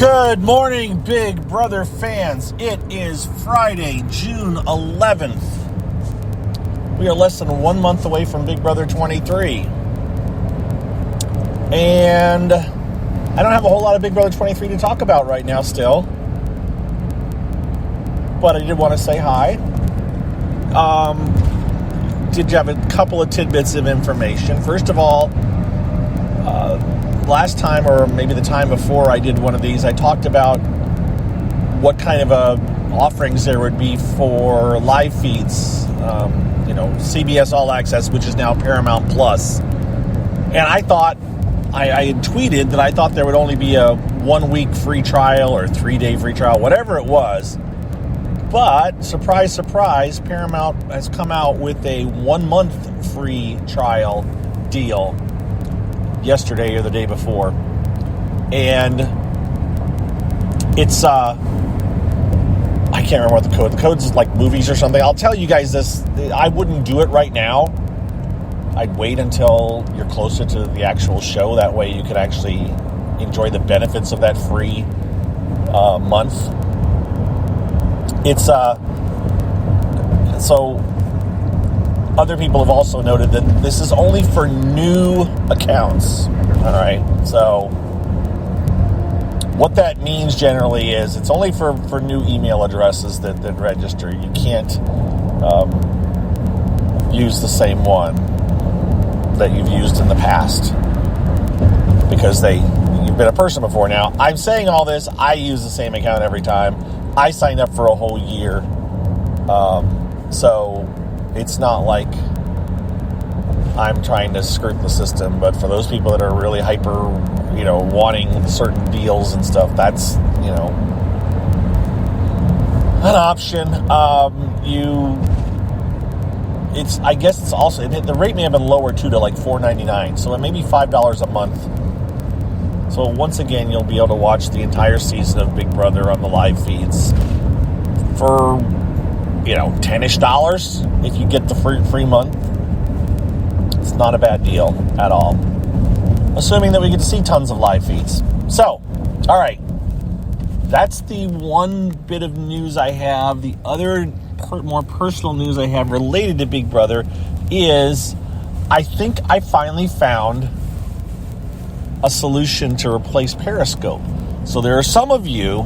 Good morning, Big Brother fans. It is Friday, June 11th. We are less than 1 month away from Big Brother 23. And I don't have a whole lot of Big Brother 23 to talk about right now still. But I did want to say hi. Did have a couple of tidbits of information. First of all, last time, or maybe the time before I did one of these, I talked about what kind of offerings there would be for live feeds, CBS All Access, which is now Paramount Plus. And I thought, I had tweeted that I thought there would only be a 1 week free trial or 3 day free trial, whatever it was. But, surprise, surprise, Paramount has come out with a 1 month free trial deal yesterday or the day before. And it's, I can't remember what the code. The code's like movies or something. I'll tell you guys this. I wouldn't do it right now. I'd wait until you're closer to the actual show. That way you could actually enjoy the benefits of that free month. It's, so other people have also noted that this is only for new accounts. All right. So what that means generally is it's only for new email addresses that register. You can't use the same one that you've used in the past because you've been a person before. Now, I'm saying all this. I use the same account every time. I signed up for a whole year. So it's not like I'm trying to skirt the system, but for those people that are really hyper, wanting certain deals and stuff, that's, an option. I guess it's also, the rate may have been lower too to like $4.99, so it may be $5 a month. So once again, you'll be able to watch the entire season of Big Brother on the live feeds for, $10-ish if you get the free month. It's not a bad deal at all, assuming that we get to see tons of live feeds. So, all right, that's the one bit of news I have. The other more personal news I have related to Big Brother is I think I finally found a solution to replace Periscope. So there are some of you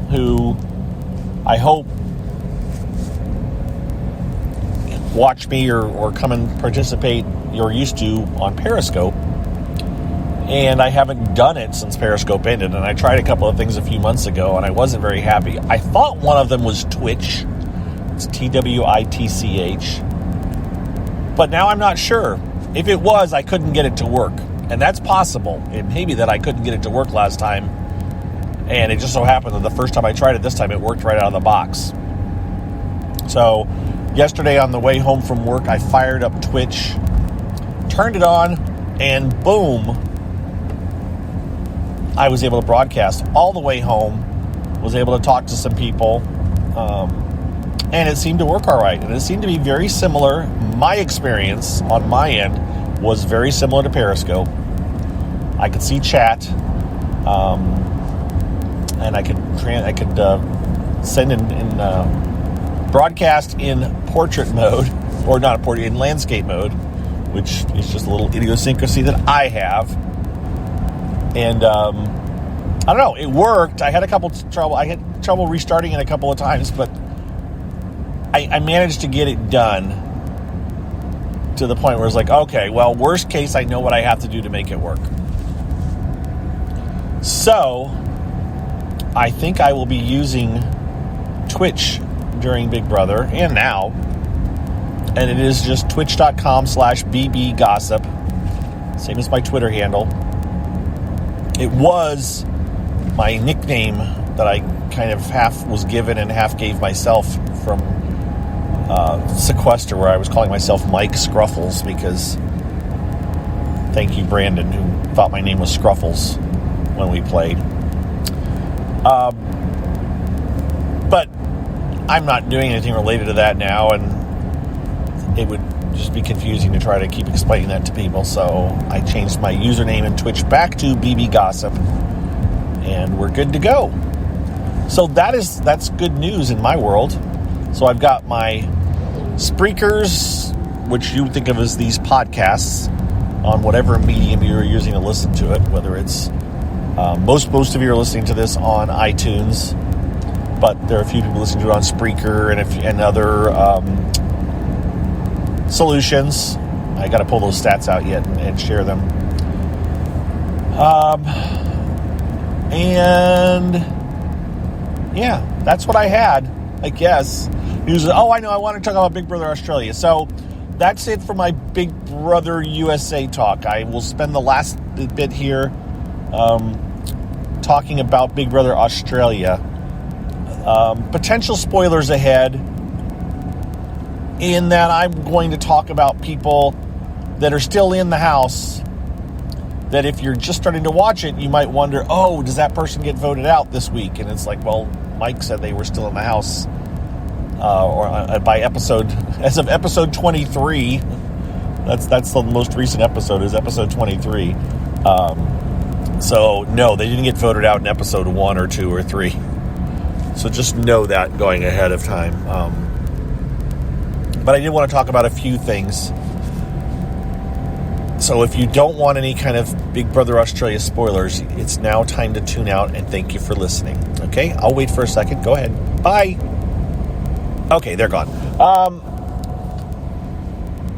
who I hope watch me or come and participate you're used to on Periscope. And I haven't done it since Periscope ended. And I tried a couple of things a few months ago and I wasn't very happy. I thought one of them was Twitch. It's Twitch. But now I'm not sure. If it was, I couldn't get it to work. And that's possible. It may be that I couldn't get it to work last time. And it just so happened that the first time I tried it, this time it worked right out of the box. So yesterday on the way home from work, I fired up Twitch, turned it on, and boom, I was able to broadcast all the way home, was able to talk to some people, and it seemed to work all right. And it seemed to be very similar. My experience on my end was very similar to Periscope. I could see chat, and I could send in broadcast in portrait mode, or not portrait, in landscape mode, which is just a little idiosyncrasy that I have. And I don't know, it worked. I had trouble restarting it a couple of times, but I managed to get it done to the point where it's like, okay, well, worst case, I know what I have to do to make it work. So I think I will be using Twitch during Big Brother and now. And it is just twitch.com/bbgossip. Same as my Twitter handle. It was my nickname that I kind of half was given and half gave myself from Sequester, where I was calling myself Mike Scruffles because thank you, Brandon, who thought my name was Scruffles when we played. But I'm not doing anything related to that now, and it would just be confusing to try to keep explaining that to people. So I changed my username in Twitch back to BB Gossip, and we're good to go. So that's good news in my world. So I've got my Spreakers, which you think of as these podcasts, on whatever medium you're using to listen to it, whether it's most of you are listening to this on iTunes, but there are a few people listening to it on Spreaker and other solutions. I got to pull those stats out yet and share them. And yeah, that's what I had, I guess. News. Oh, I know. I want to talk about Big Brother Australia. So that's it for my Big Brother USA talk. I will spend the last bit here talking about Big Brother Australia. Potential spoilers ahead, in that I'm going to talk about people that are still in the house, that if you're just starting to watch it, you might wonder, oh, does that person get voted out this week? And it's like, well, Mike said they were still in the house, by episode, as of episode 23. That's the most recent episode, is episode 23. So no, they didn't get voted out in episode 1 or 2 or 3. So just know that going ahead of time. But I did want to talk about a few things. So if you don't want any kind of Big Brother Australia spoilers, it's now time to tune out, and thank you for listening. Okay, I'll wait for a second. Go ahead. Bye. Okay, they're gone.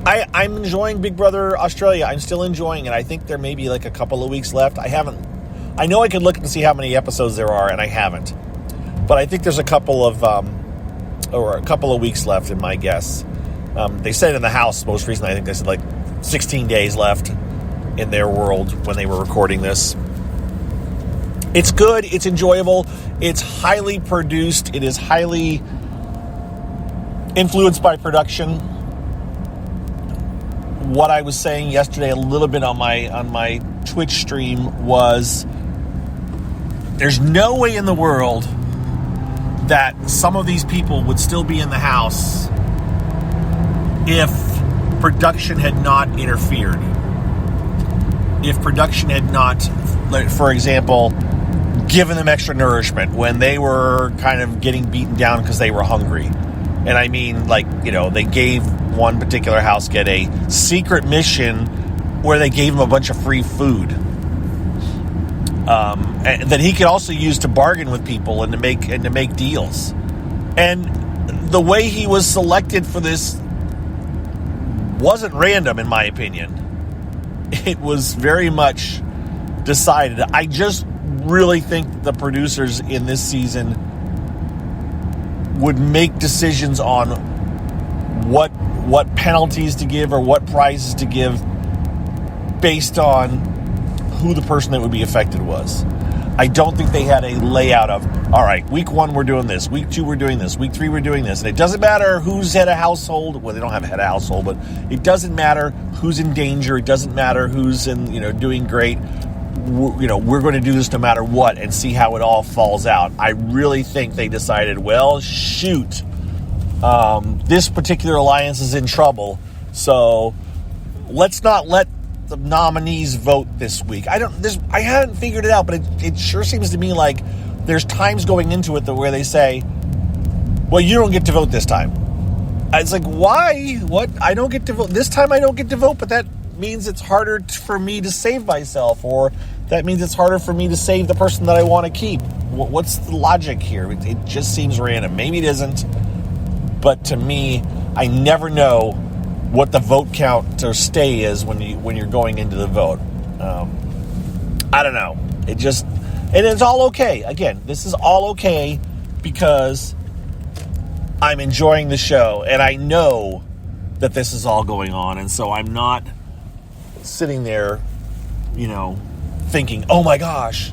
I'm enjoying Big Brother Australia. I'm still enjoying it. I think there may be like a couple of weeks left. I know I could look and see how many episodes there are, and I haven't. But I think there's a couple of weeks left in my guess. They said in the house most recently, I think they said like 16 days left in their world when they were recording this. It's good. It's enjoyable. It's highly produced. It is highly influenced by production. What I was saying yesterday a little bit on my Twitch stream was, there's no way in the world that some of these people would still be in the house if production had not interfered. If production had not, for example, given them extra nourishment when they were kind of getting beaten down because they were hungry. And I mean, like, you know, they gave one particular house get a secret mission where they gave him a bunch of free food. And that he could also use to bargain with people and to make deals. And the way he was selected for this wasn't random, in my opinion. It was very much decided. I just really think the producers in this season would make decisions on what penalties to give or what prizes to give based on who the person that would be affected was. I don't think they had a layout of, all right, week 1 we're doing this, week 2 we're doing this, week 3 we're doing this. And it doesn't matter who's head of household. Well, they don't have a head of household, but it doesn't matter who's in danger. It doesn't matter who's doing great. We're going to do this no matter what and see how it all falls out. I really think they decided, well, shoot, this particular alliance is in trouble, so let's not let the nominees vote this week. I haven't figured it out, but it sure seems to me like there's times going into it where they say, well, you don't get to vote this time. It's like, why? What? I don't get to vote this time. I don't get to vote, but that means it's harder for me to save myself, or that means it's harder for me to save the person that I want to keep. What's the logic here? It just seems random. Maybe it isn't, but to me, I never know what the vote count or stay is when you're going into the vote. I don't know. And it's all okay. Again, this is all okay because I'm enjoying the show and I know that this is all going on, and so I'm not sitting there, thinking, oh my gosh,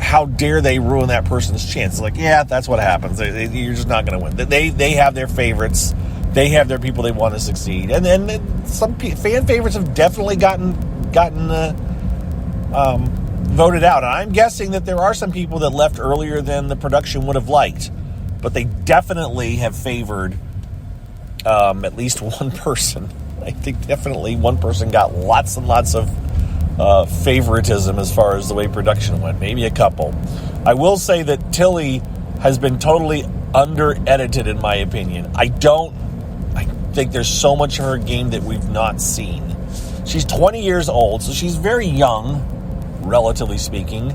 how dare they ruin that person's chance. It's like, yeah, that's what happens. You're just not going to win. They have their favorites. They have their people they want to succeed. And then some fan favorites have definitely gotten voted out. And I'm guessing that there are some people that left earlier than the production would have liked. But they definitely have favored at least one person. I think definitely one person got lots and lots of favoritism as far as the way production went. Maybe a couple. I will say that Tilly has been totally under-edited, in my opinion. I think there's so much of her game that we've not seen. She's 20 years old, so she's very young, relatively speaking.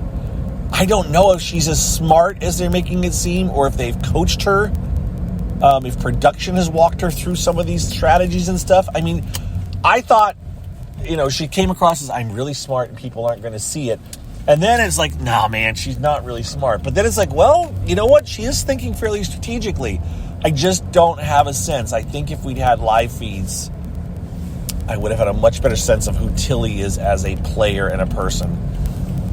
I don't know if she's as smart as they're making it seem, or if they've coached her, if production has walked her through some of these strategies and stuff. I mean, I thought, she came across as, I'm really smart and people aren't going to see it. And then it's like, nah, man, she's not really smart. But then it's like, well, you know what? She is thinking fairly strategically. I just don't have a sense. I think if we'd had live feeds, I would have had a much better sense of who Tilly is as a player and a person.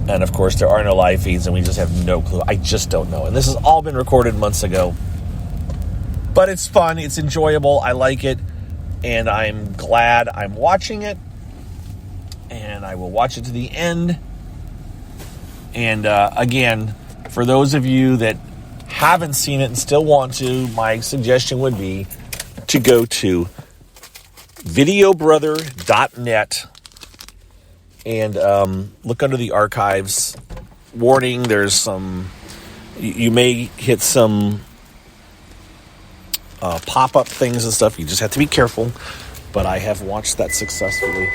And, of course, there are no live feeds, and we just have no clue. I just don't know. And this has all been recorded months ago. But it's fun. It's enjoyable. I like it. And I'm glad I'm watching it. And I will watch it to the end. And, again, for those of you that haven't seen it and still want to, my suggestion would be to go to videobrother.net and look under the archives. Warning, there's some, you may hit some pop-up things and stuff. You just have to be careful. But I have watched that successfully.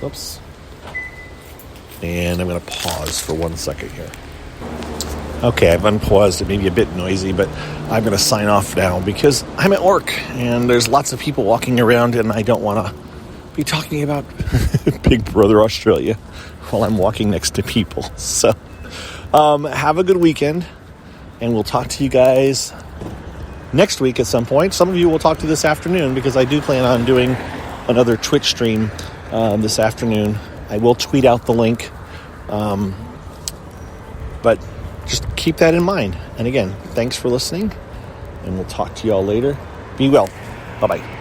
Oops. And I'm going to pause for 1 second here. Okay, I've unpaused. It may be a bit noisy, but I'm going to sign off now because I'm at work and there's lots of people walking around and I don't want to be talking about Big Brother Australia while I'm walking next to people. So have a good weekend and we'll talk to you guys next week at some point. Some of you will talk to this afternoon because I do plan on doing another Twitch stream this afternoon. I will tweet out the link, but just keep that in mind. And again, thanks for listening, and we'll talk to you all later. Be well. Bye-bye.